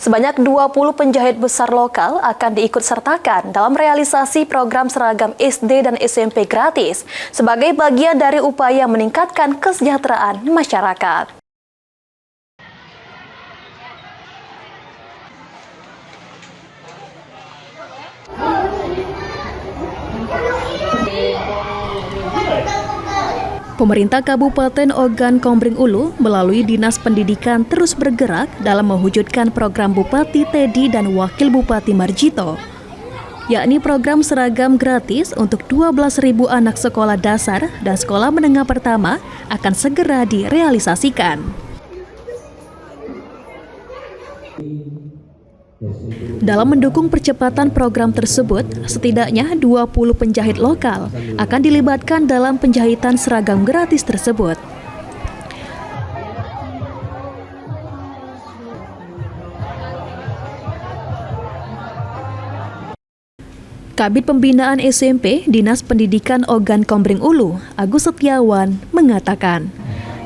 Sebanyak 20 penjahit besar lokal akan diikut sertakan dalam realisasi program seragam SD dan SMP gratis sebagai bagian dari upaya meningkatkan kesejahteraan masyarakat. Pemerintah Kabupaten Ogan Komering Ulu melalui Dinas Pendidikan terus bergerak dalam mewujudkan program Bupati Teddy dan Wakil Bupati Marjito, yakni program seragam gratis untuk 12.000 anak sekolah dasar dan sekolah menengah pertama akan segera direalisasikan. Dalam mendukung percepatan program tersebut, setidaknya 20 penjahit lokal akan dilibatkan dalam penjahitan seragam gratis tersebut. Kabid Pembinaan SMP Dinas Pendidikan Ogan Komering Ulu, Agus Setiawan, mengatakan,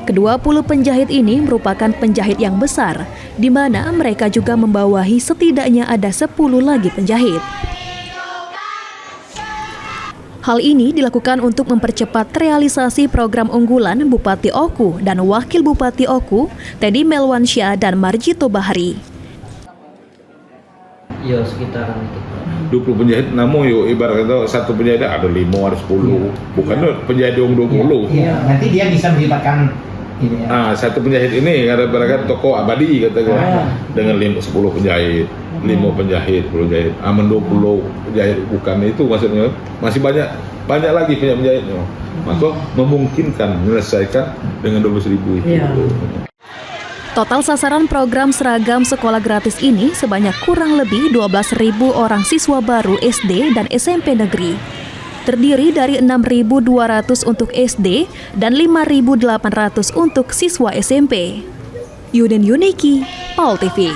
ke-20 penjahit ini merupakan penjahit yang besar, di mana mereka juga membawahi setidaknya ada 10 lagi penjahit. Hal ini dilakukan untuk mempercepat realisasi program unggulan Bupati Oku dan Wakil Bupati Oku, Teddy Melwansyah dan Marjito Bahari. Ya, sekitaran itu. 20 penjahit, namun yuk ibarat kata satu penjahit ada 5, ada 10, bukan penjahit 20. Iya, nanti dia bisa melibatkan ini ya. Satu penjahit ini ada barakat toko abadi katakan dengan 10 penjahit, 5 penjahit, 10 penjahit, 20 penjahit bukan itu maksudnya masih banyak lagi penjahitnya. Maka memungkinkan menyelesaikan dengan 12.000 itu. Iya. Total sasaran program seragam sekolah gratis ini sebanyak kurang lebih 12.000 orang siswa baru SD dan SMP negeri. Terdiri dari 6.200 untuk SD dan 5.800 untuk siswa SMP. Yudin Yuniki, PAUL TV.